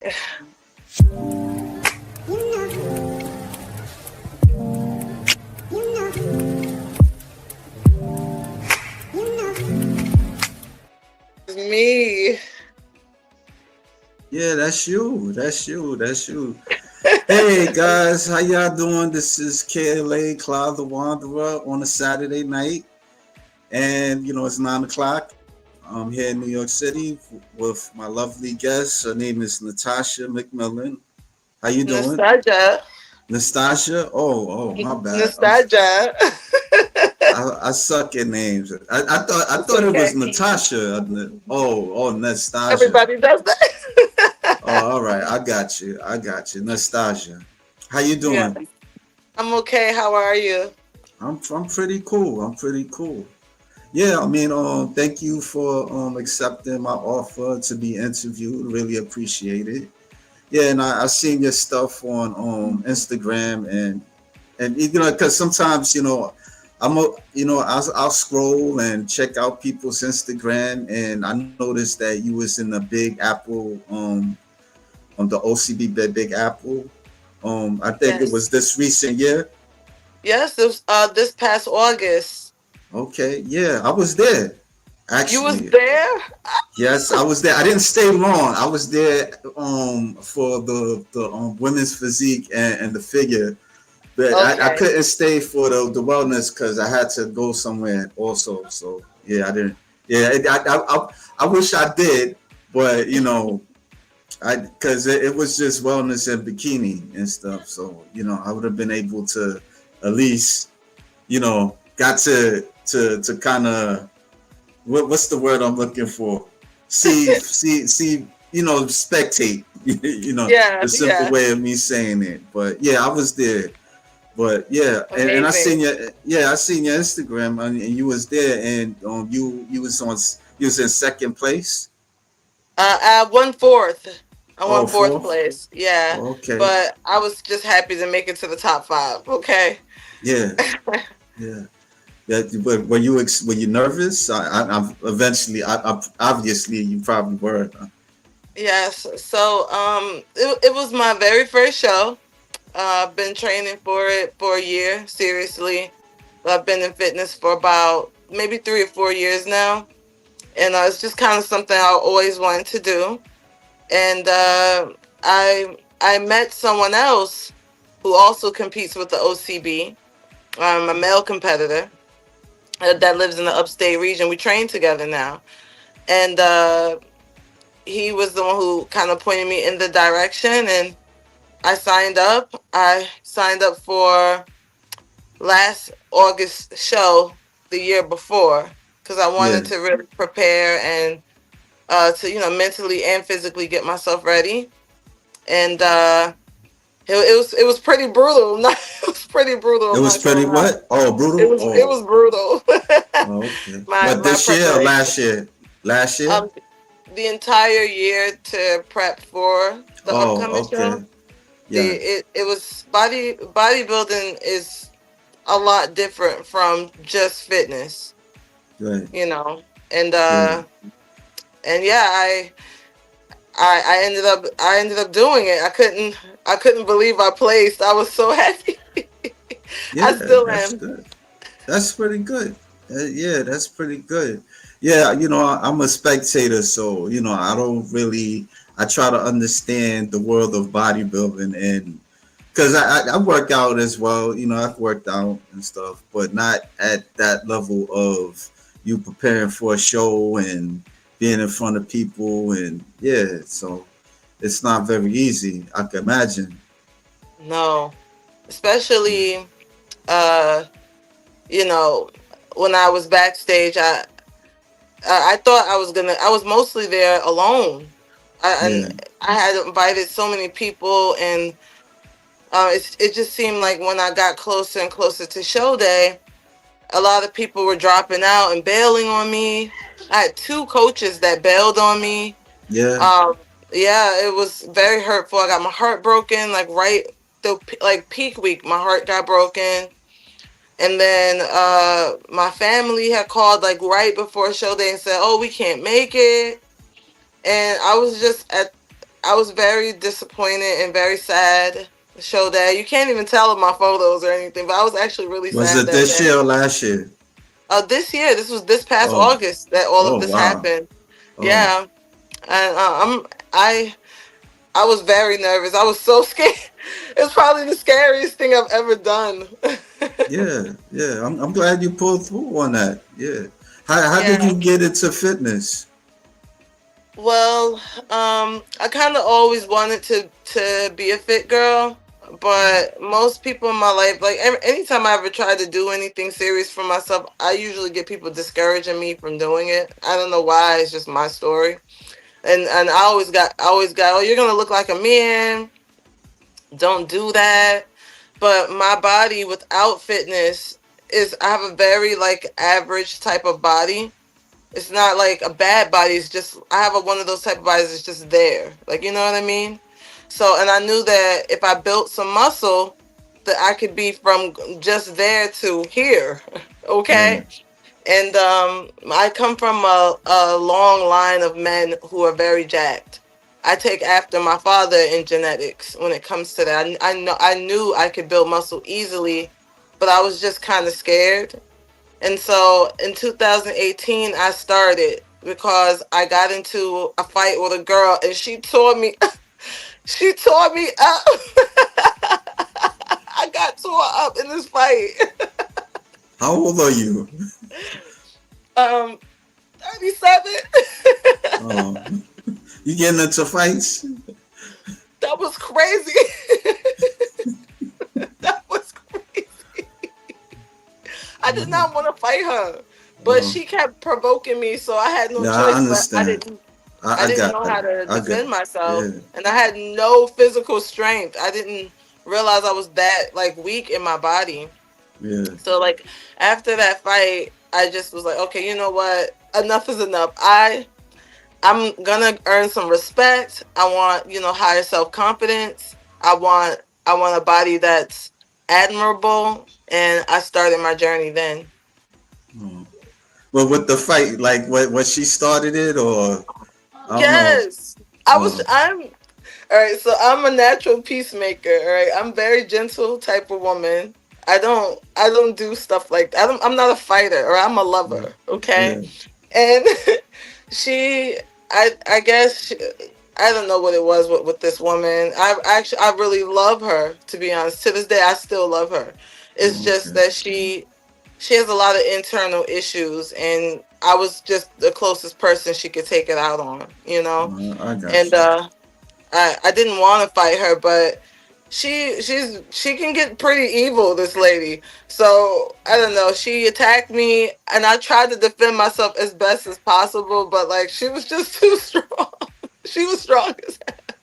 Me. Yeah, that's you. That's you. That's you. Hey guys, how y'all doing? This is KLA Cloud the Wanderer on a Saturday night, and it's 9 o'clock. I'm here in New York City with my lovely guest. Her name is Natasha McMillan. How you doing, Nostalgia. Natasha? Oh, my bad. Nostalgia. I suck at names. I It's thought it was okay. Natasha. Oh, Nastasia. Everybody does that. Oh, all right. I got you. I got you. Nastasia. How you Yeah. doing? I'm okay. How are you? I'm pretty cool. I'm pretty cool. Yeah, I mean, thank you for accepting my offer to be interviewed. Really appreciate it. Yeah, and I seen your stuff on Instagram and because sometimes I'll scroll and check out people's Instagram and I noticed that you was in the Big Apple on the OCB Big Apple. I think it was Yes. this recent year. Yes, it was this past August. Okay, yeah, I was there You was actually. there? Yes, I was there. I didn't stay long. I was there for the women's physique and the figure, but I Okay. couldn't stay for the wellness because I had to go somewhere also. So yeah, I didn't. Yeah, I wish I did, but I because it was just wellness and bikini and stuff. So I would have been able to at least got to kind of what's the word I'm looking for? See, spectate. Yeah, The simple yeah. way of me saying it. But yeah, I was there. But yeah, and Amazing. I seen your Instagram and you was there and you was in second place. I won fourth. I won Oh, fourth fourth. place. Yeah. Oh, okay. But I was just happy to make it to the top five. Okay. Yeah, yeah. Yeah, but were you nervous? I eventually, obviously you probably were. Yes. So it was my very first show. I've been training for it for a year, seriously. I've been in fitness for about maybe 3 or 4 years now. And it's just kind of something I always wanted to do. And I met someone else who also competes with the OCB, a male competitor that lives in the upstate region. We train together now. And he was the one who kind of pointed me in the direction. And I signed up. I signed up for last August show the year before because I wanted Yeah, to really prepare and to mentally and physically get myself ready. And it was pretty brutal. It was pretty brutal. it I'm was not gonna pretty lie. what? Oh, It brutal. was it Oh, was brutal. oh, okay. What My this year or preparation. last year? Last year? Um, the entire year to prep for the upcoming Oh, show. okay. Yes. It was bodybuilding is a lot different from just fitness, Right. you know. And Yeah. and yeah, I ended up doing it. I couldn't believe I placed. I was so happy. I Yeah. still That's am. good. That's pretty good. Yeah, that's pretty good. Yeah, I'm a spectator, so I don't really. I try to understand the world of bodybuilding, and because I work out as well. I've worked out and stuff, but not at that level of you preparing for a show and being in front of people, and yeah, so it's not very easy. I can imagine. No, Yeah, especially uh, you know, when I was backstage, I thought I was mostly there alone. And yeah, I had invited so many people, and it just seemed like when I got closer and closer to show day, a lot of people were dropping out and bailing on me. I had two coaches that bailed on me. yeah, Um, yeah, it was very hurtful. I got my heart broken, like right the like peak week. My heart got broken, and then my family had called like right before show day and said, "Oh, we can't make it." And I was just I was very disappointed and very sad the show that you can't even tell in my photos or anything, but I was actually really Was sad it that this year day. or last year? This year, this was this past Oh, August that all of oh this wow. happened. Oh, Yeah, and I was very nervous. I was so scared. It's probably the scariest thing I've ever done. yeah, yeah. I'm glad you pulled through on that. Yeah. How did Yeah. you get into fitness? Well, I kind of always wanted to be a fit girl, but most people in my life, like anytime I ever tried to do anything serious for myself, I usually get people discouraging me from doing it. I don't know why. It's just my story, and I always got, oh, you're gonna look like a man. Don't do that. But my body without fitness is, I have a very like average type of body. It's not like a bad body. It's just I have one of those type of bodies that's just there. Like, you know what I mean? So, and I knew that if I built some muscle, that I could be from just there to here. Yeah. Okay. And I come from a long line of men who are very jacked. I take after my father in genetics when it comes to that. I knew I could build muscle easily, but I was just kind of scared. And so in 2018, I started because I got into a fight with a girl and she tore me. She tore me up. I got tore up in this fight. How old are you? 37. Oh, you getting into fights? That was crazy. That was crazy. I did not want to fight her, but Oh, she kept provoking me, so I had no yeah, I choice. But I understand. didn't. I I didn't got know how it. to I got. defend myself, Yeah, and I had no physical strength. I didn't realize I was that like weak in my body. yeah, So like after that fight, I just was like, okay, you know what? Enough is enough. I'm gonna earn some respect. I want, higher self confidence. I want a body that's admirable, and I started my journey then. oh. But with the fight, like what she started it, or I don't know. Yes, I was. Oh, I'm all right. So I'm a natural peacemaker. All right, I'm very gentle type of woman. I don't do stuff like that. I'm not a fighter, or I'm a lover. Okay, yeah, and she, I guess I don't know what it was with this woman. I really love her, to be honest. To this day I still love her. It's just okay. that she has a lot of internal issues, and I was just the closest person she could take it out on. I got And you. I didn't want to fight her, but she can get pretty evil, this lady. So I don't know. She attacked me, and I tried to defend myself as best as possible, but like she was just too strong. She was strong as hell.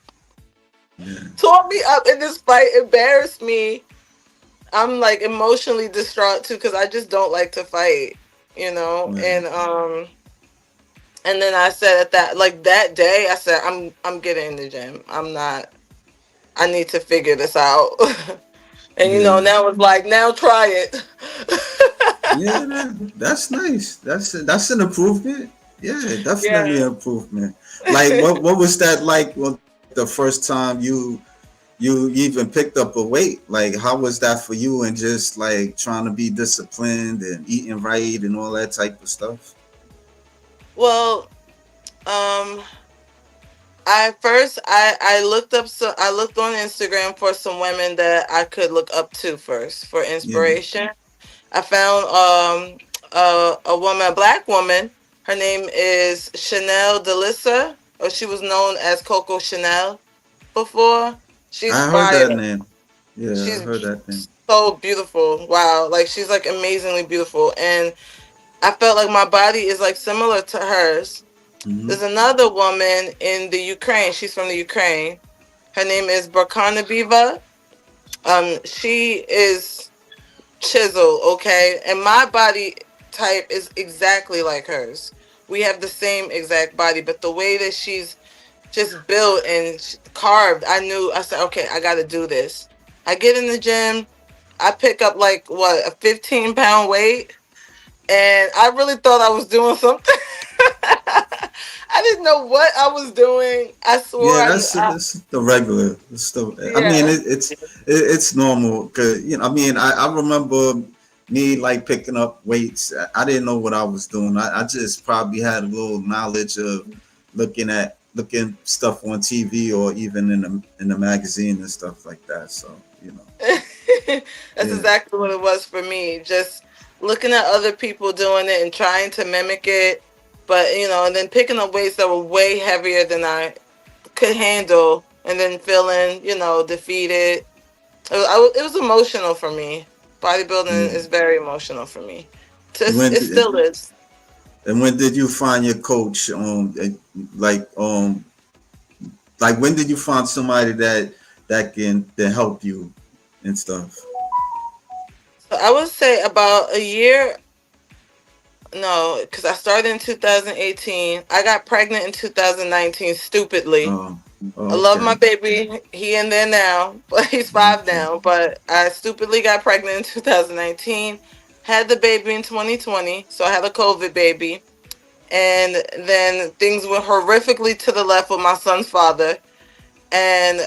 Yeah, Tore me up in this fight, embarrassed me. I'm like emotionally distraught too because I just don't like to fight, you know. yeah, And then I said at that day, I said I'm getting in the gym. I'm not. I need to figure this out. And yeah. now it's like, now try it. Yeah, that's nice. That's an improvement. Yeah, definitely Yeah. an improvement. Like what was that like? Well, the first time you even picked up a weight? Like how was that for you? And just like trying to be disciplined and eating right and all that type of stuff. Well, um, I first I looked up, so I looked on Instagram for some women that I could look up to first for Yeah, inspiration. I found a woman, a black woman. Her name is Chanel Delissa, or she was known as Coco Chanel before. She's I heard that fire. name. Yeah, I She's heard that name. so beautiful. Wow, like she's like amazingly beautiful, and I felt like my body is like similar to hers. Hmm. There's another woman in the Ukraine. She's from the Ukraine. Her name is Barkana Biva. She is chisel, okay? And my body type is exactly like hers. We have the same exact body, but the way that she's just built and carved, I said, okay, I got to do this. I get in the gym. I pick up like what, a 15-pound weight, and I really thought I was doing something. I didn't know what I was doing. I swore Yeah, I that's the regular stuff. I mean, yeah. it's normal because I mean, I remember me like picking up weights. I didn't know what I was doing. I just probably had a little knowledge of looking stuff on TV or even in the magazine and stuff like that. So you know, That's yeah. exactly what it was for me. Just looking at other people doing it and trying to mimic it, but and then picking up weights that were way heavier than I could handle, and then feeling, defeated. It was emotional for me. Bodybuilding Yeah. is very emotional for me. When It still is. and when did you find your coach? Like like when did you find somebody that help you and stuff? So I would say about a year. No, because I started in 2018. I got pregnant in 2019. Stupidly, Oh, I oh, love my okay, baby. He in there now, but he's 5 okay. now. But I stupidly got pregnant in 2019. Had the baby in 2020, so I had a COVID baby. And then things went horrifically to the left with my son's father. And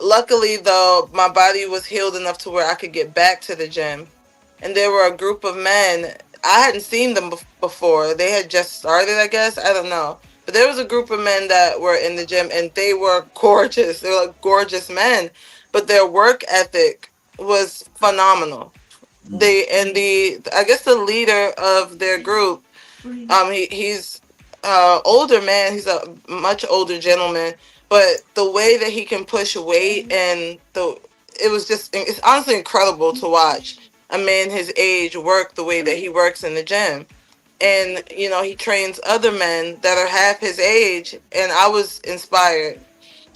luckily, though, my body was healed enough to where I could get back to the gym. And there were a group of men. I hadn't seen them before. They had just started, I guess. I don't know. But there was a group of men that were in the gym, and they were gorgeous. They were like gorgeous men, but their work ethic was phenomenal. Mm. I guess the leader of their group, he's older man. He's a much older gentleman, but the way that he can push weight and it's honestly incredible to watch a man his age work the way that he works in the gym. And he trains other men that are half his age, and I was inspired.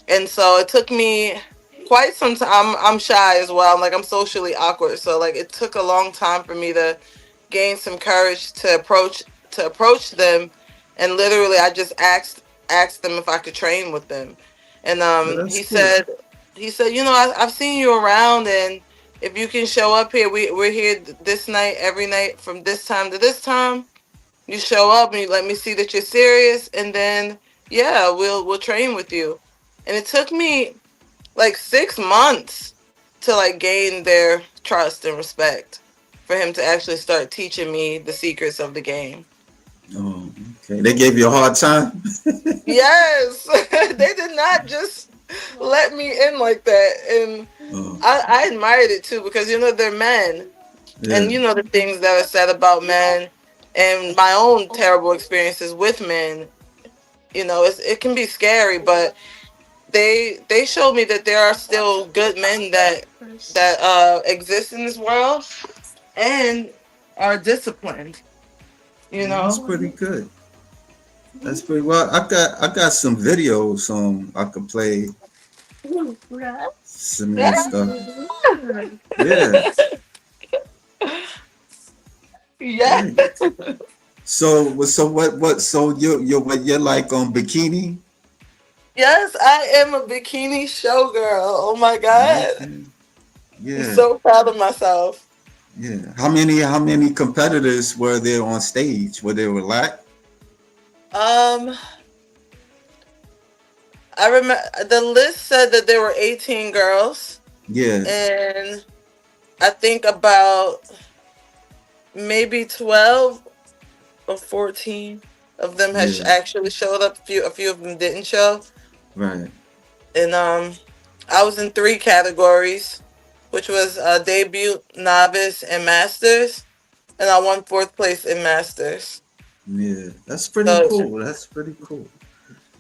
And so it took me quite some time. I'm shy as well. I'm socially awkward, so like it took a long time for me to gain some courage to approach them. And literally I just asked them if I could train with them. And Well, that's he cool. said, I've seen you around, and if you can show up here, we're here this night, every night from this time to this time. You show up and you let me see that you're serious, and then yeah, we'll train with you. And it took me like 6 months to like gain their trust and respect for him to actually start teaching me the secrets of the game. Oh, okay. They gave you a hard time. Yes, they did not just let me in like that, and Oh, I admired it too because they're men, yeah, and the things that are said about men, and my own terrible experiences with men. It can be scary, but they showed me that there are still good men that exist in this world and are disciplined. You well, that's know. pretty good. That's pretty well. I got some videos I could play some of your stuff. Yeah, Yeah. yeah. So you're like on bikini? Yes, I am a bikini showgirl. Oh my god, Okay. I'm Yeah, so proud of myself. yeah. How many competitors were there on stage? Were there like? Um, I remember the list said that there were 18 girls, Yeah, and I think about maybe 12 or 14 of them has yeah. actually showed up. A few of them didn't show. Right. And I was in three categories, which was debut, novice, and masters, and I won fourth place in masters. Yeah, that's pretty So cool. That's pretty cool.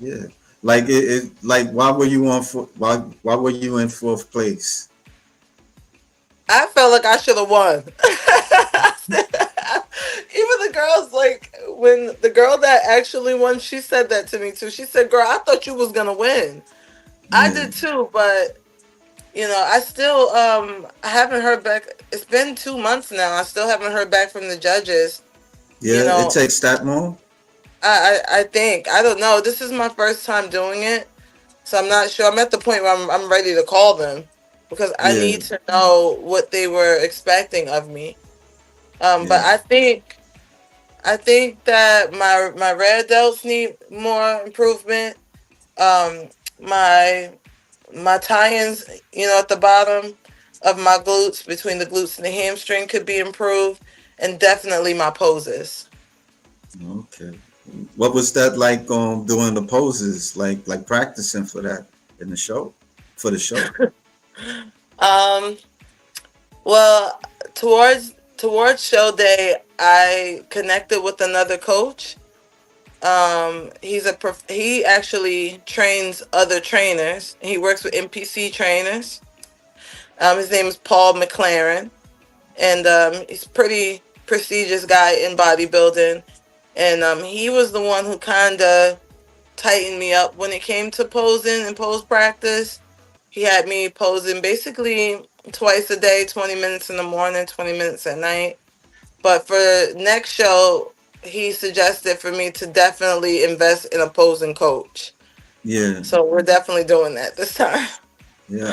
Yeah. Like like why were you in fourth place? I felt like I should have won. Even the girls, like when the girl that actually won, she said that to me too. She said, "Girl, I thought you was gonna win." I Yeah. did too, but I still I haven't heard back. It's been 2 months now. I still haven't heard back from the judges. You Yeah, it know, takes that long. I think I don't know. This is my first time doing it, so I'm not sure. I'm at the point where I'm ready to call them because I Yeah, need to know what they were expecting of me. But yeah. I think that my red delts need more improvement. Um, my my tie-ins, at the bottom of my glutes, between the glutes and the hamstring, could be improved, and definitely my poses. Okay. What was that like doing the poses, like practicing for that in the show? For the show? Um, well, towards show day, I connected with another coach. He actually trains other trainers. He works with NPC trainers. His name is Paul McLaren, and he's a pretty prestigious guy in bodybuilding. And he was the one who kind of tightened me up when it came to posing and pose practice. He had me posing basically twice a day, 20 minutes in the morning, 20 minutes at night. But for next show, he suggested for me to definitely invest in a posing coach. Yeah. So we're definitely doing that this time. Yeah,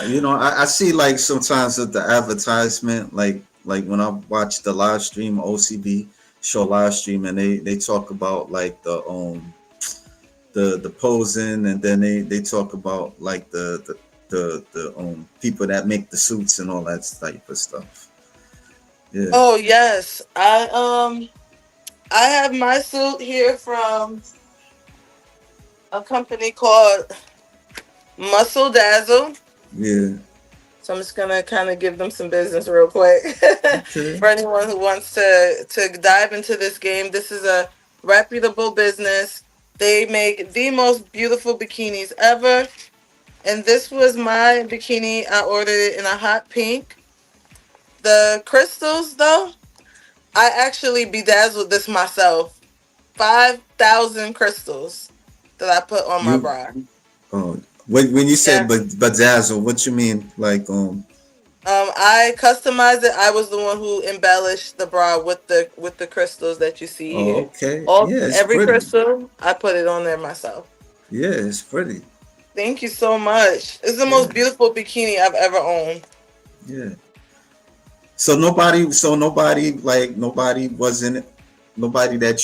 I see like sometimes at the advertisement, like when I watch the live stream OCB show live stream, and they talk about like the posing, and then they talk about like the people that make the suits and all that type of stuff. Yeah, Oh yes, I have my suit here from a company called Muscle Dazzle. yeah. So I'm just gonna kind of give them some business real quick. Okay. For anyone who wants to dive into this game, this is a reputable business. They make the most beautiful bikinis ever. And this was my bikini. I ordered it in a hot pink. The crystals, though, I actually bedazzled this myself. 5,000 crystals that I put on my You bra. when you said Yeah. bedazzle, what you mean? Like I customized it. I was the one who embellished the bra with the crystals that you see oh, here. okay, All yeah, it's every pretty. crystal, I put it on there myself. Yeah, it's pretty. Thank you so much. It's the Yeah, most beautiful bikini I've ever owned. yeah. Nobody wasn't nobody that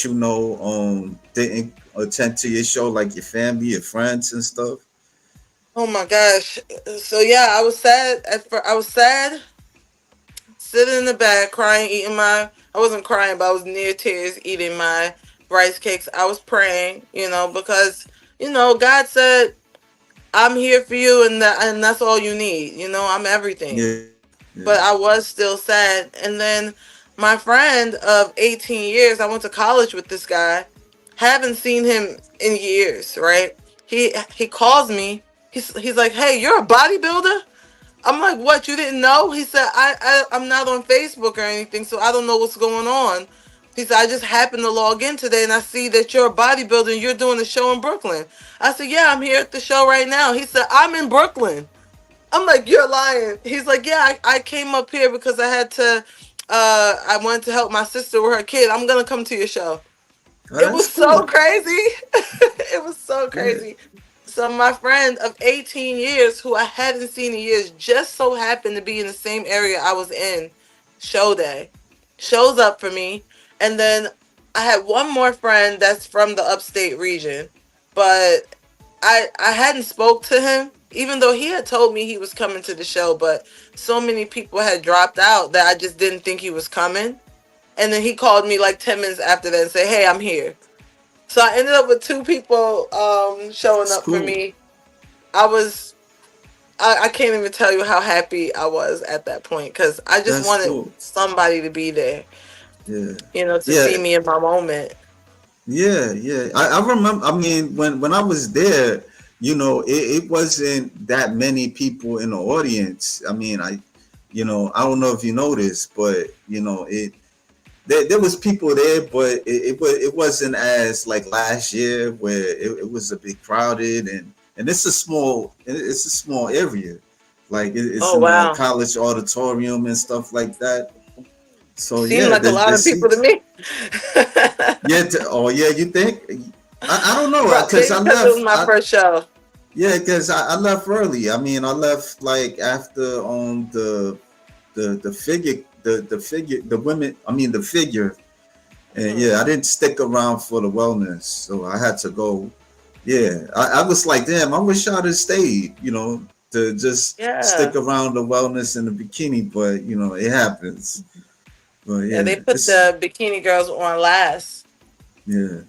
didn't attend to your show, like your family, your friends and stuff. Oh my gosh. So yeah, I was sad at first. I was sad, sitting in the back, crying, eating my. I wasn't crying, but I was near tears, eating my rice cakes. I was praying, because God said, "I'm here for you, and that's all you need." I'm everything. Yeah, yeah, But I was still sad. And then my friend of 18 years, I went to college with this guy. Haven't seen him in years, right? He calls me. He's like, "Hey, you're a bodybuilder?" I'm like, "What? You didn't know?" He said, I'm not on Facebook or anything, so I don't know what's going on." He said, "I just happened to log in today and I see that you're a bodybuilder and you're doing a show in Brooklyn." I said, "Yeah, I'm here at the show right now." He said, "I'm in Brooklyn." I'm like, "You're lying." He's like, "Yeah, I came up here because I wanted to help my sister with her kid. I'm gonna come to your show." oh, It that's was so cool. crazy. It was so Yeah, crazy. So my friend of 18 years, who I hadn't seen in years, just so happened to be in the same area I was in show day, shows up for me. And then I had one more friend that's from the upstate region, but I hadn't spoke to him, even though he had told me he was coming to the show, but so many people had dropped out that I just didn't think he was coming. And then he called me like 10 minutes after that and said, "Hey, I'm here." So I ended up with two people showing it's up for cool. me. I was I can't even tell you how happy I was at that point, because I just That's wanted cool. somebody to be there, Yeah, to yeah, see me in my moment. yeah, yeah. I remember. I mean, when I was there, it wasn't that many people in the audience. I mean, I don't know if you noticed, but there was people there, but it wasn't as like last year where it was a bit crowded, and it's a small area, like it's Oh in a wow. college auditorium and stuff like that. So Seemed yeah, like a the lot of people to seats. me. Yeah. Oh yeah, you think? I don't know because Maybe I because it was left. my first show. Yeah, because I left early. I mean, I left like after the figure the women. I mean the figure. And yeah, I didn't stick around for the wellness, so I had to go. Yeah, I was like, damn, I wish I'd have stayed, to just Yeah. stick around the wellness and the bikini, but it happens. But Yeah, yeah, they put the bikini girls on last. yeah,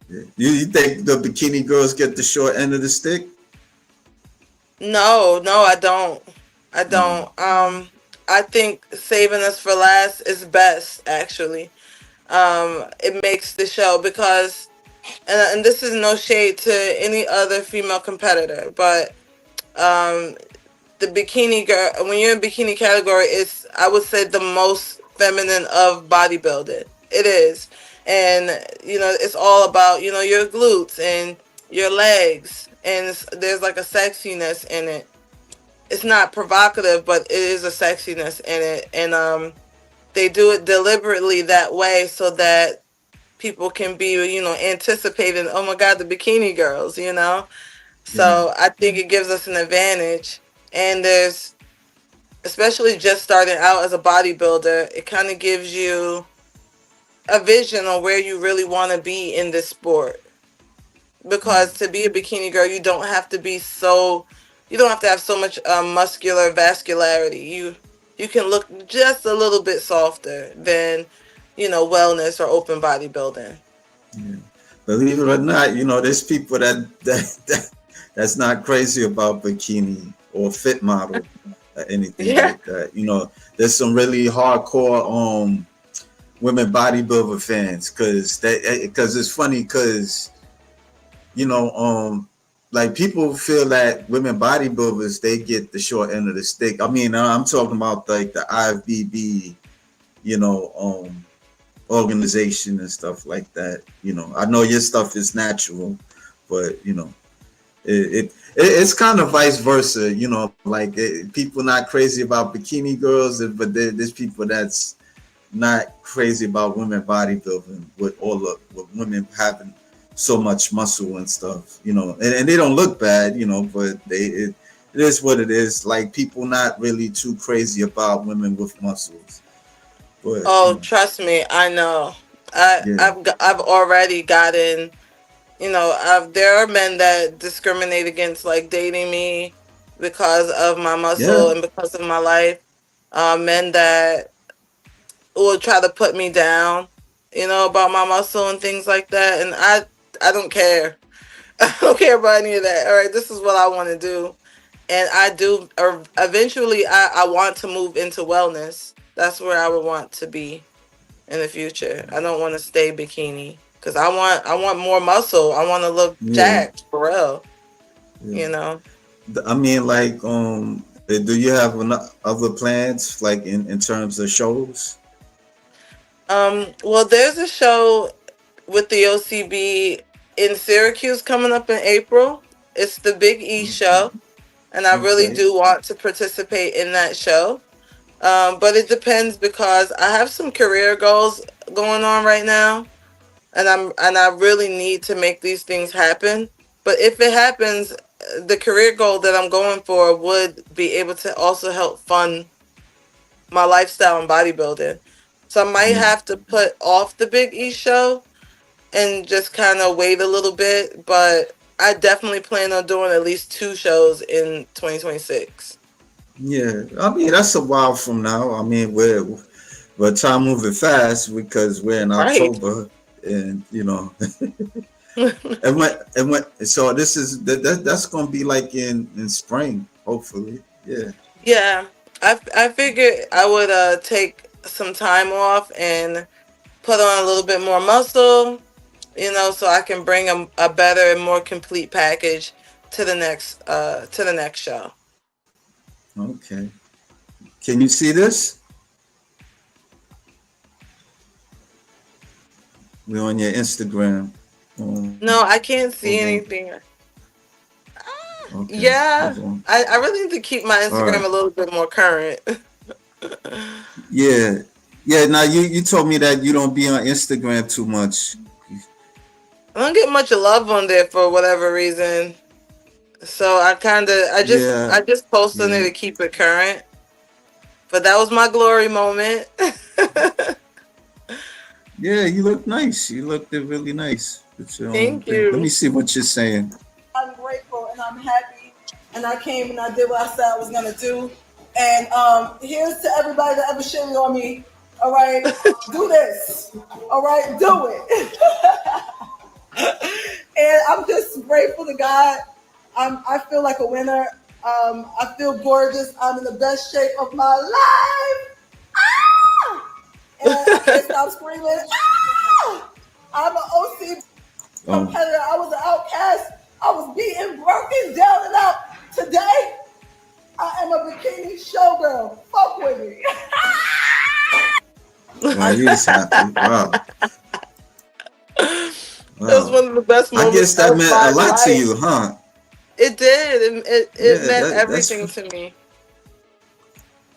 yeah. You think the bikini girls get the short end of the stick? No, no, I don't. I Uh, don't. I think saving us for last is best, actually. It makes the show because, and this is no shade to any other female competitor, but um, the bikini girl, when you're in bikini category, it's, I would say, the most feminine of bodybuilding. It is. And it's all about your glutes and your legs, and there's like a sexiness in it. It's not provocative, but it is a sexiness in it. And they do it deliberately that way so that people can be anticipating, oh my god, the bikini girls. yeah, So I think it gives us an advantage. And there's, especially just starting out as a bodybuilder, it kind of gives you a vision on where you really want to be in this sport. Because to be a bikini girl, you don't have to have so much muscular vascularity. You can look just a little bit softer than wellness or open bodybuilding. yeah. Believe it or not, there's people that's not crazy about bikini or fit model or anything Yeah. like that. There's some really hardcore women bodybuilder fans because it's funny because you know like people feel that women bodybuilders they get the short end of the stick. I mean, I'm talking about like the IFBB, you know, organization and stuff like that. I know your stuff is natural, but it's kind of vice versa. Like people not crazy about bikini girls, but there's people that's not crazy about women bodybuilding with with women having so much muscle and stuff. And they don't look bad, but it is what it is. Like people not really too crazy about women with muscles, but Oh, trust me, I know. yeah, I've already gotten, there are men that discriminate against like dating me because of my yeah, muscle and because of my life. Men that will try to put me down, about my muscle and things like that, and I don't care. I don't care about any of that. All right, this is what I want to do, and I do. Or eventually, I want to move into wellness. That's where I would want to be in the future. I don't want to stay bikini because I want more muscle. I want to look yeah, jacked for real. yeah. You know. I mean, like, do you have other plans, like in terms of shows? Well, there's a show with the OCB in Syracuse coming up in April. It's the Big E show, and I really Okay. do want to participate in that show. But it depends because I have some career goals going on right now, and I really need to make these things happen. But if it happens, the career goal that I'm going for would be able to also help fund my lifestyle in bodybuilding. So I might Yeah. have to put off the Big E show and just kind of wait a little bit, but I definitely plan on doing at least two shows in 2026. Yeah. I mean, that's a while from now. I mean, we're time moving fast because we're in Right. October, and and when so this is that's gonna be like in spring, hopefully. Yeah. Yeah. I figured I would take some time off and put on a little bit more muscle, so I can bring a better and more complete package to the next show. Okay. Can you see this? We're on your Instagram. Um, No, I can't hold see on. anything. Okay. Yeah. Hold on. I really need to keep my All Instagram right. a little bit more current. Yeah. Yeah. Now you told me that you don't be on Instagram too much. I don't get much love on there for whatever reason. So Yeah. I just post on there Yeah. to keep it current. But that was my glory moment. Yeah, you look nice. You looked really nice with your Thank thing. Let me you. see what you're saying. I'm grateful and I'm happy. And I came and I did what I said I was gonna do. And here's to everybody that ever shitted on me. All right, do this. All right, do it. And I'm just grateful to God. I feel like a winner. I feel gorgeous. I'm in the best shape of my life. Ah! And I can't stop screaming. Ah! I'm an OCB Oh, competitor. I was an outcast. I was beaten, broken down and out. Today, I am a bikini showgirl. Fuck with me. well, he's happy. Wow, That's wow. one of the best I moments guess that of meant a my lot to life. you, huh? It did. It Yeah, meant that's everything to me.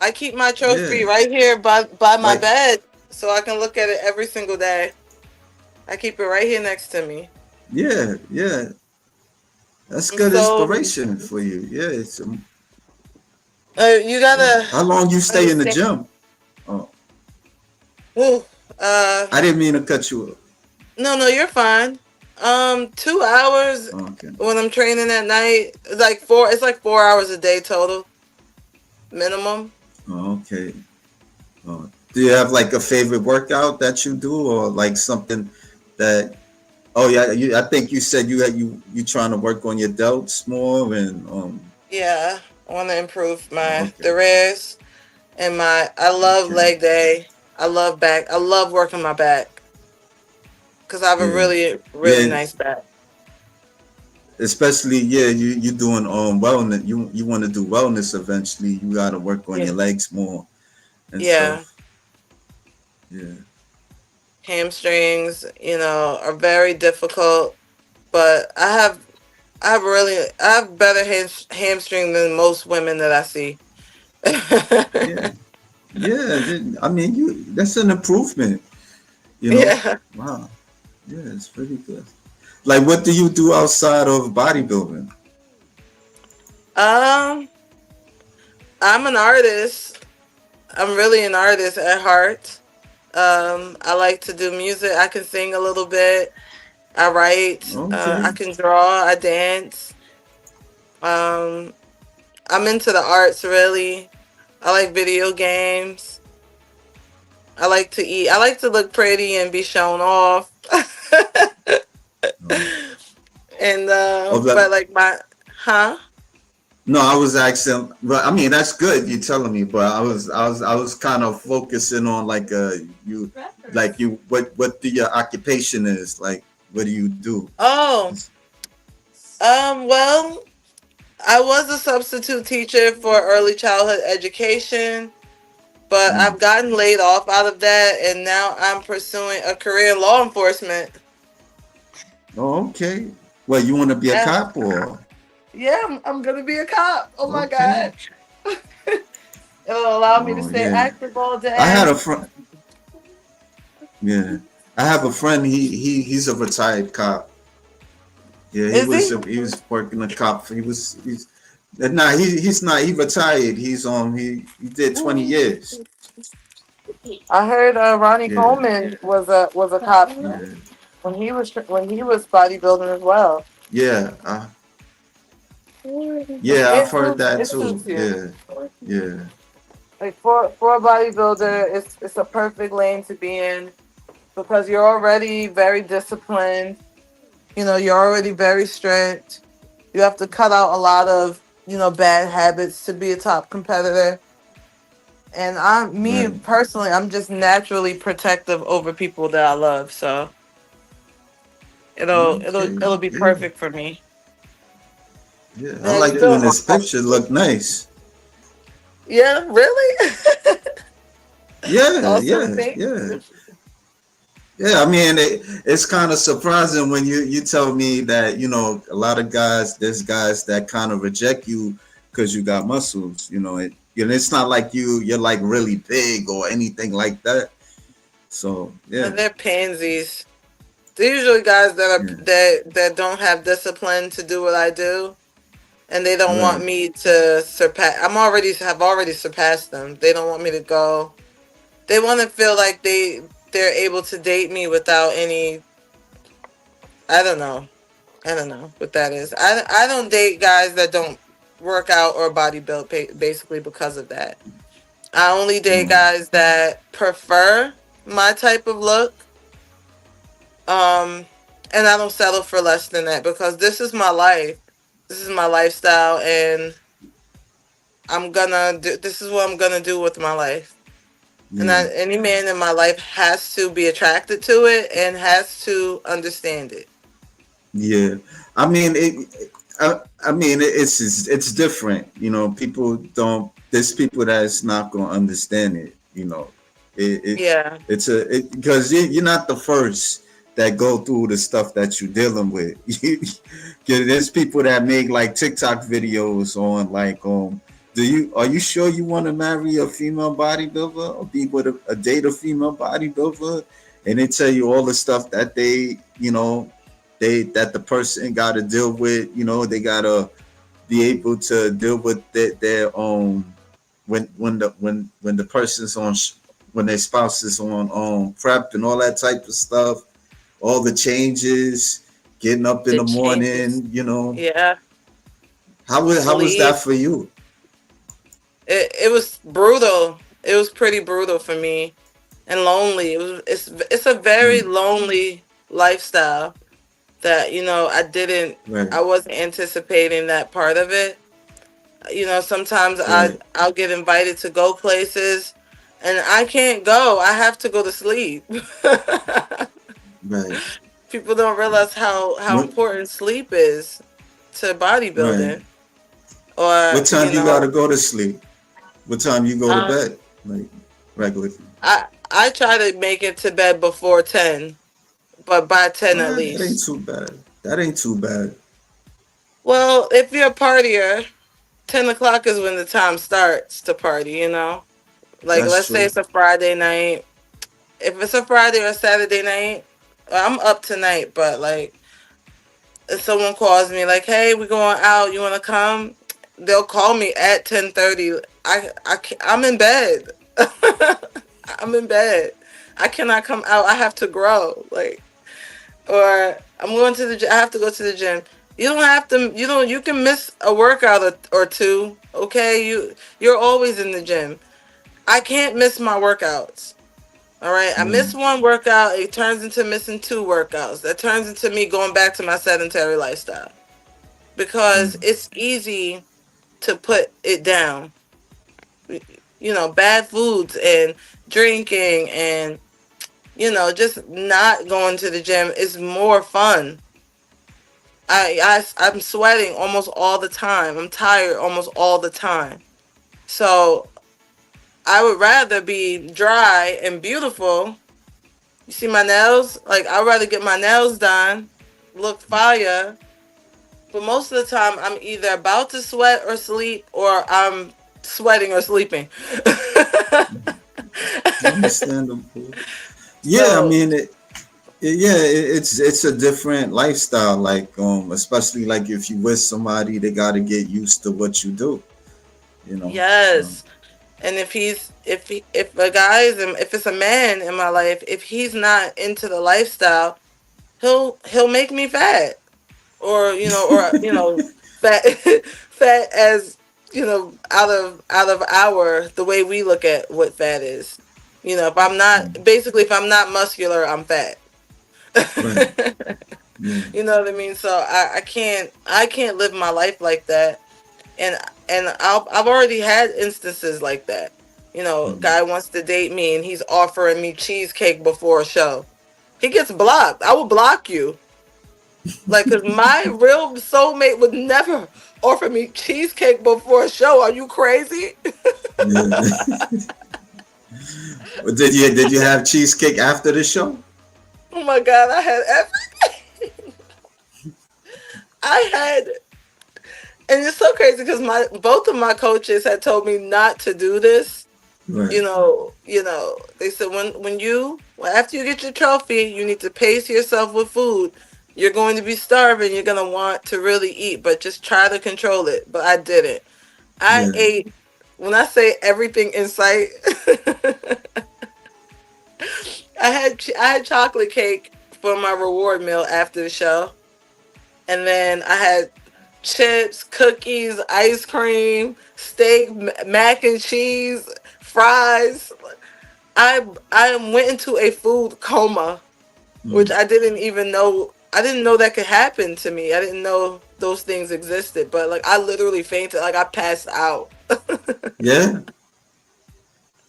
I keep my yeah. trophy right here by my Like bed so I can look at it every single day. I keep it right here next to me. yeah, yeah. That's I'm good so inspiration for you. Yeah. you Yeah. gotta How long you stay in the understand. gym? Oh, Ooh, uh, I didn't mean to cut you off. no, you're fine. 2 hours Okay. when I'm training at night. It's like four. It's like 4 hours a day total minimum. Oh, okay. Do you have like a favorite workout that you do, or like something that? Oh yeah, I think you said you trying to work on your delts more and Yeah, I want to improve oh, my okay, the rest and my. I love okay, leg day. I love back. I love working my back because I have a yeah, really yeah. nice back. Especially yeah, you doing wellness. You want to do wellness eventually. You got to work on Yeah, your legs more and yeah. stuff. Yeah, Hamstrings, are very difficult, but I have better hamstring than most women that I see. yeah, yeah. I mean, you that's an improvement. You know. Yeah. Wow. Yeah, it's pretty good. Like, what do you do outside of bodybuilding? Um, I'm an artist. I'm really an artist at heart. I like to do music. I can sing a little bit. I write. I Okay. can draw. I dance. Um, I'm into the arts really. I like video games. I like to eat. I like to look pretty and be shown off. Oh, And oh, but like my huh? no, I was asking. But I mean, that's good. You telling me, but I was kind of focusing on like you, like you, what the your occupation is like. What do you do? Oh, well, I was a substitute teacher for early childhood education, but Mm. I've gotten laid off out of that, and now I'm pursuing a career in law enforcement. Oh, okay. Well, you want to be a Yeah, cop or yeah, I'm gonna be a cop. Oh my okay? god, it'll allow me to Oh stay yeah. active all I had day. a friend. Yeah, I have a friend. He's a retired cop. Yeah, Is he? he was working a cop. He's nah he's not he retired. He did 20 years. I heard Ronnie Yeah, Coleman was a cop yeah, when he was bodybuilding as well. yeah. Yeah, I've heard that It too. suits you. Yeah, yeah, Like for a bodybuilder, it's a perfect lane to be in because you're already very disciplined. You're already very strict. You have to cut out a lot of bad habits to be a top competitor. And me right. personally, I'm just naturally protective over people that I love. So Okay, it'll be yeah, perfect for me. yeah. I Now you like you in feel this picture. Look nice. yeah, really? Yeah, Awesome. yeah, Thank yeah. you. Yeah, I mean, it's kind of surprising when you tell me that a lot of guys, there's guys that kind of reject you because you got muscles. It's not like you're like really big or anything like that. So yeah, They're pansies. They're usually guys that are yeah, that don't have discipline to do what I do, and they don't want right, me to surpass. Have already surpassed them. They don't want me to go. They want to feel like they're able to date me without any. I don't know. I don't know what that is. I don't date guys that don't work out or bodybuild basically because of that. I only date Um, guys that prefer my type of look. Um, and I don't settle for less than that because this is my life. This is my lifestyle, and I'm gonna do. This is what I'm gonna do with my life. And yeah. any man in my life has to be attracted to it and has to understand it. Yeah, I mean it. I mean it's different. You know, people don't. There's people that's not gonna understand it. You know, it Yeah, it's a because you're not the first that go through the stuff that you're dealing with. There's people that make like TikTok videos on like do you are you sure you want to marry a female bodybuilder or be with a date a female bodybuilder, and they tell you all the stuff that they that the person got to deal with. You know, they gotta be able to deal with their when the person's on when their spouse is on prep and all that type of stuff, all the changes, getting up in the the changes. morning. You know, Yeah, how was sleep. that for you? It was brutal. It was pretty brutal for me and lonely. It's a very Mm, lonely lifestyle that right, I wasn't anticipating that part of it. Sometimes right, I'll get invited to go places and I can't go. I have to go to sleep. right. People don't realize how What important sleep is to right? bodybuilding. Or, What time you gotta go to sleep? What time you go to um, bed? Like regular. I try to make it to bed before 10, but by 10 at That ain't least. too bad. That ain't too bad. Well, if you're a partier, 10 o'clock is when the time starts to party. Like, That's let's say true. it's a Friday night. If it's a Friday or a Saturday night, I'm up tonight, but like, if someone calls me like, "Hey, we're going out. You want to come?" They'll call me at 10:30. I'm in bed. I'm in bed. I cannot come out. I have to grow. Like, or I'm going to the gym. I have to go to the gym. You don't have to. You can miss a workout or two. Okay, you're always in the gym. I can't miss my workouts. All right, I Yeah. miss one workout, it turns into missing two workouts. That turns into me going back to my sedentary lifestyle because Mm. it's easy to put it down. Bad foods and drinking and just not going to the gym is more fun. I'm sweating almost all the time. I'm tired almost all the time. So I would rather be dry and beautiful. You see my nails? Like, I'd rather get my nails done, look fire. But most of the time, I'm either about to sweat or sleep, or I'm sweating or sleeping. Understandable. Yeah, I So, mean, it's a different lifestyle. Like, especially like if you with somebody, they got to get used to what you do. You know. yes. And if a guy is if it's a man in my life, if he's not into the lifestyle, he'll make me fat. Or fat fat as out of our the way we look at what fat is. If I'm not muscular, I'm fat. Right. Yeah. You know what I mean? So I can't live my life like that. And I've already had instances like that. Mm. Guy wants to date me and he's offering me cheesecake before a show. He gets blocked. I will block you. Like, cause my real soulmate would never offer me cheesecake before a show. Are you crazy? Yeah. But did you have cheesecake after the show? Oh my god, I had, and it's so crazy because my both of my coaches had told me not to do this. Right. They said after you get your trophy, you need to pace yourself with food. You're going to be starving. You're going to want to really eat, but just try to control it. But I didn't. I Yeah. ate, when I say everything in sight, I had chocolate cake for my reward meal after the show, and then I had chips, cookies, ice cream, steak, mac and cheese, fries. I went into a food coma, which Mm. I didn't even know. I didn't know that could happen to me. I didn't know those things existed, but like I literally fainted. Like I passed out. Yeah.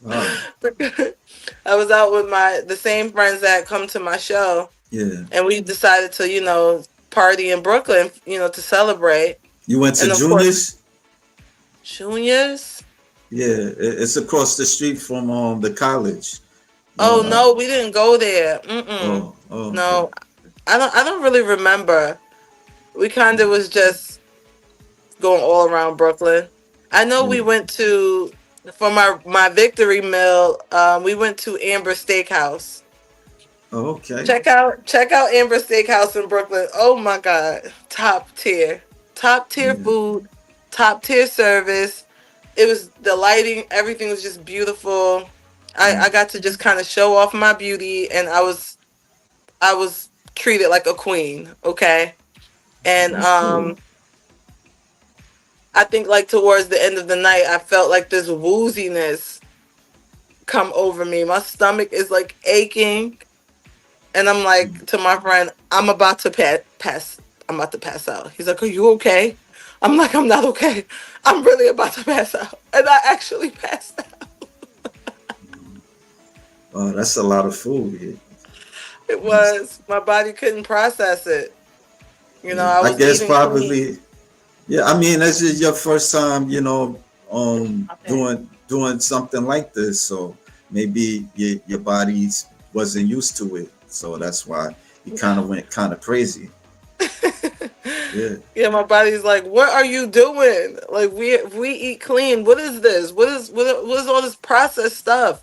Wow. I was out with the same friends that come to my show, Yeah. and we decided to party in Brooklyn, to celebrate. You went to And of course, Junior's? juniors. Yeah, it's across the street from the college. Oh Uh, no, we didn't go there. Mm-mm. okay. No, I don't really remember. We kind of was just going all around Brooklyn. I know we Yeah. went to for my victory meal. We went to Amber Steakhouse. Okay. Check out Amber Steakhouse in Brooklyn. Oh my God, top tier Yeah. food, top tier service. It was the lighting, everything was just beautiful. I Mm. got to just kind of show off my beauty, and I was treated like a queen. Okay, and That's cool. I think like towards the end of the night, I felt like this wooziness come over me. My stomach is like aching, and I'm Mm. like to my friend, I'm about to pass. I'm about to pass out. He's like, "Are you okay?" I'm like, "I'm not okay. I'm really about to pass out," and I actually passed out. That's a lot of food. Yeah. It Yes. was my body couldn't process it. Yeah. I I was guess eating clean. probably. Yeah. I mean, this is your first time, Okay. doing something like this, so maybe your body wasn't used to it, so that's why you kind of went kind of crazy. Yeah. Yeah, my body's like, what are you doing? Like we eat clean. What is this? What is all this processed stuff?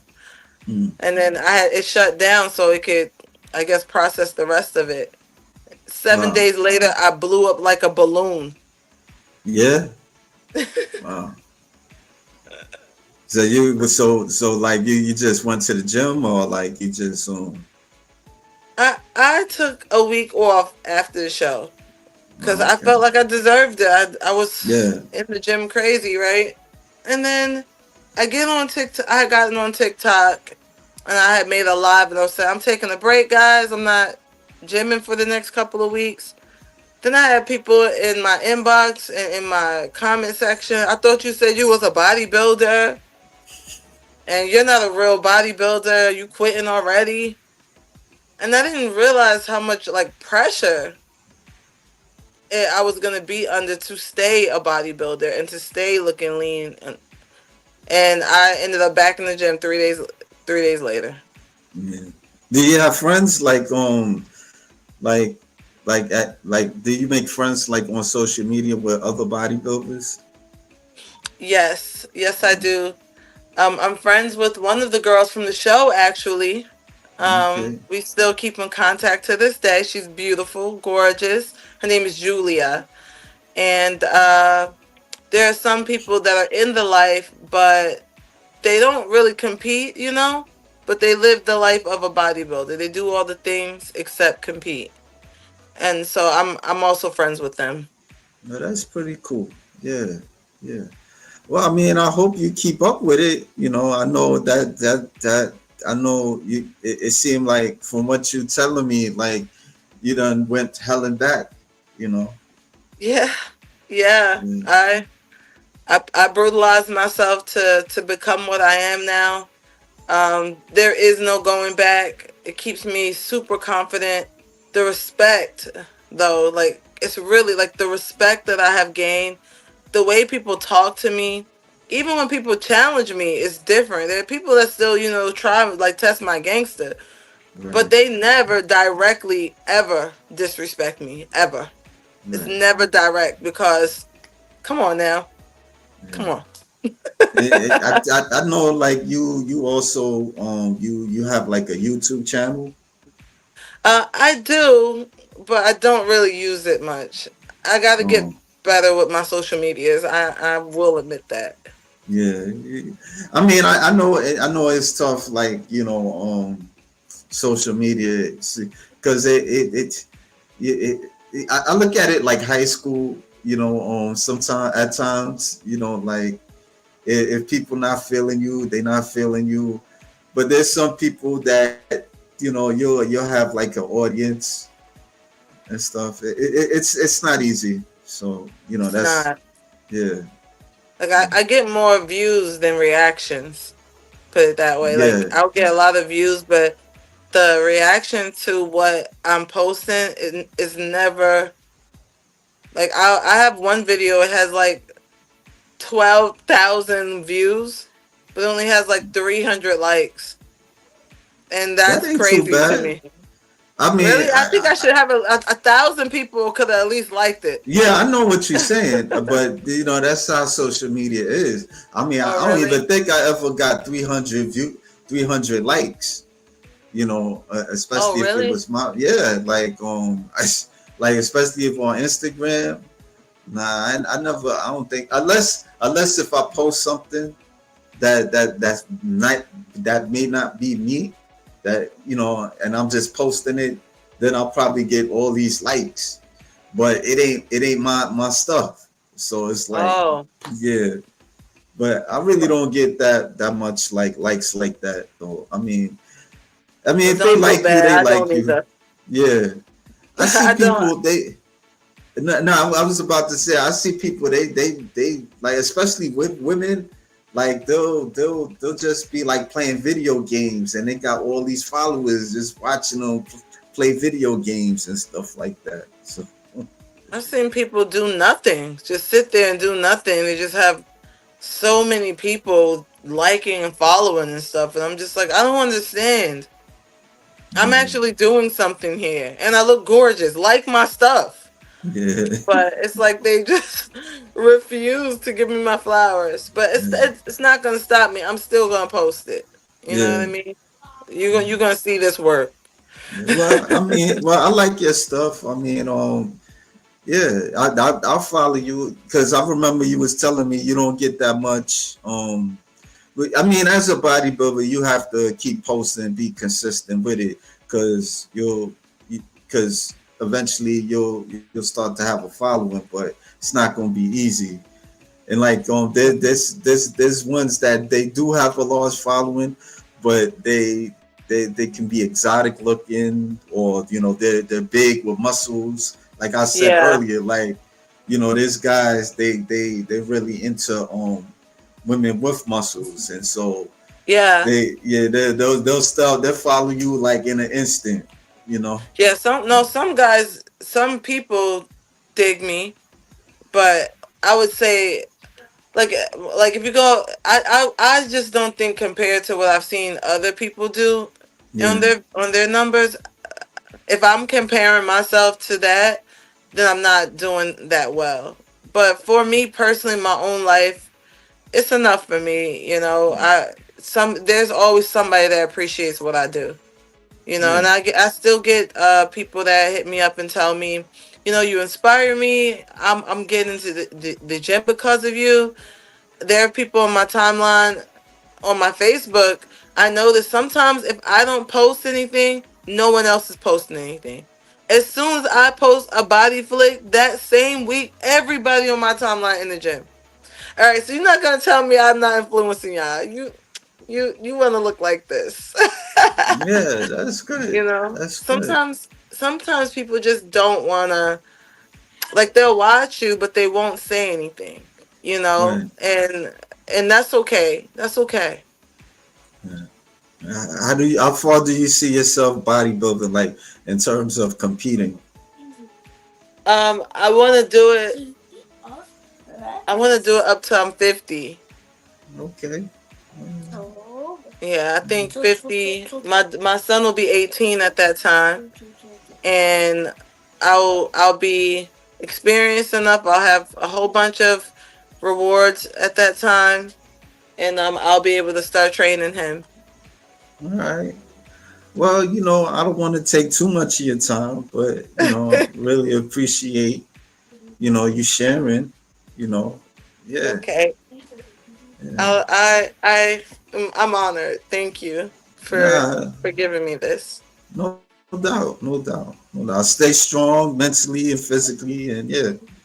Mm. And then I had it shut down so it could, I guess, process the rest of it. Seven Wow. days later, I blew up like a balloon. Yeah. Wow. So so like you just went to the gym, or like you just I took a week off after the show because I okay. felt like I deserved it. I was Yeah. in the gym crazy, right? And then I get on TikTok. I had gotten on TikTok and I had made a live and I was saying, I'm taking a break, guys. I'm not gymming for the next couple of weeks. Then I had people in my inbox and in my comment section. I thought you said you was a bodybuilder and you're not a real bodybuilder. You quitting already? And I didn't realize how much like pressure I was gonna be under to stay a bodybuilder and to stay looking lean. And I ended up back in the gym 3 days later. Yeah. Do you have friends like do you make friends like on social media with other bodybuilders? Yes, I do. I'm friends with one of the girls from the show, actually. Okay. We still keep in contact to this day. She's beautiful, gorgeous. Her name is Julia. And there are some people that are in the life, but they don't really compete, but they live the life of a bodybuilder. They do all the things except compete. And so I'm also friends with them. No, that's pretty cool. Yeah. Yeah. Well, I mean, I hope you keep up with it. I know that I know you. It seemed like from what you telling me, like you done went hell and back. You know. Yeah. Yeah. Yeah. I brutalized myself to become what I am now. There is no going back. It keeps me super confident. The respect, though, like it's really like the respect that I have gained, the way people talk to me, even when people challenge me, is different. There are people that still, try like test my gangster, but Right. they never directly ever disrespect me ever. It's Right. never direct because, come on now, come Yeah. on. I know like you also you have like a YouTube channel. I do, but I don't really use it much. I got to get Um. better with my social medias. I will admit that. Yeah. I mean, I know it's tough. Like social media, because I look at it like high school. Sometimes at times, like if people not feeling you, they not feeling you. But there's some people that you'll have like an audience and stuff. It's not easy. So It's that's not. yeah, Like I get more views than reactions. Put it that way. Like yeah. I'll get a lot of views, but the reaction to what I'm posting is never like I have one video. It has like 12,000 views, but it only has like 300 likes, and That that's ain't too crazy to bad. me. I mean, Really, I think I should have a thousand people could have at least liked it. yeah, I know what you're saying, but that's how social media is. I mean, Oh, I don't really? even think I ever got 300 likes. Oh, Especially if it really? was my yeah, like especially if on Instagram. Nah, I never. I don't think unless if I post something that's not that may not be me, that and I'm just posting it, then I'll probably get all these likes. But it ain't my stuff. So it's like, Oh, yeah. But I really don't get that much like likes like that though. I mean well, if they don't feel like you, bad. they I like don't you. either. Yeah. I see I don't. people they no, I was about to say I see people they like, especially with women, like they'll just be like playing video games and they got all these followers just watching them play video games and stuff like that. So I've seen people do nothing, just sit there and do nothing. They just have so many people liking and following and stuff, and I'm just like, I don't understand. I'm yeah, actually doing something here, and I look gorgeous. Like my stuff. yeah, But it's like they just refuse to give me my flowers. But it's not gonna stop me. I'm still gonna post it. You know what yeah. I mean? You're gonna see this work. Yeah. Well, I mean, I like your stuff. I mean, yeah, I'll follow you because I remember you was telling me you don't get that much. But, I mean, as a bodybuilder, you have to keep posting and be consistent with it because because eventually you'll start to have a following, but it's not gonna be easy. And like there's ones that they do have a large following, but they can be exotic looking, or they're big with muscles. Like I said Yeah, earlier, like there's guys they really into women with muscles, and so yeah, they'll follow you like in an instant, you know. yeah. Some guys, some people dig me, but I would say like if you go, I just don't think compared to what I've seen other people do Yeah, on their numbers. If I'm comparing myself to that, then I'm not doing that well. But for me personally, my own life, it's enough for me. There's always somebody that appreciates what I do. yeah, And I still get people that hit me up and tell me, you inspire me. I'm getting into the gym because of you. There are people on my timeline on my Facebook. I know that sometimes if I don't post anything, no one else is posting anything. As soon as I post a body flick, that same week, everybody on my timeline in the gym. All right, so you're not gonna tell me I'm not influencing y'all. You want to look like this. yeah. That's good. That's good. Sometimes people just don't want to, like, they'll watch you but they won't say anything, Right. and that's okay. That's okay. Yeah. How far do you see yourself bodybuilding, like in terms of competing? I want to do it. I want to do it up to I'm 50. Okay. Yeah, I think 50. My son will be 18 at that time, and I'll be experienced enough. I'll have a whole bunch of rewards at that time, and I'll be able to start training him. All right. Well, I don't want to take too much of your time, but really appreciate you sharing. You know, yeah, Okay. yeah. I'm honored. Thank you. for Nah, giving me this. no doubt, no doubt, no doubt. Stay strong mentally and physically, and yeah. All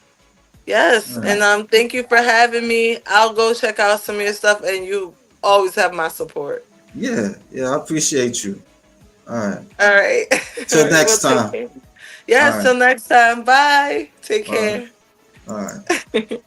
Yes, right. and thank you for having me. I'll go check out some of your stuff, and you always have my support. Yeah, yeah, I appreciate you. All right. All right. All Till right. Well, next take time. care. All Yes, right. till next time. Bye. Take All right. care. All right.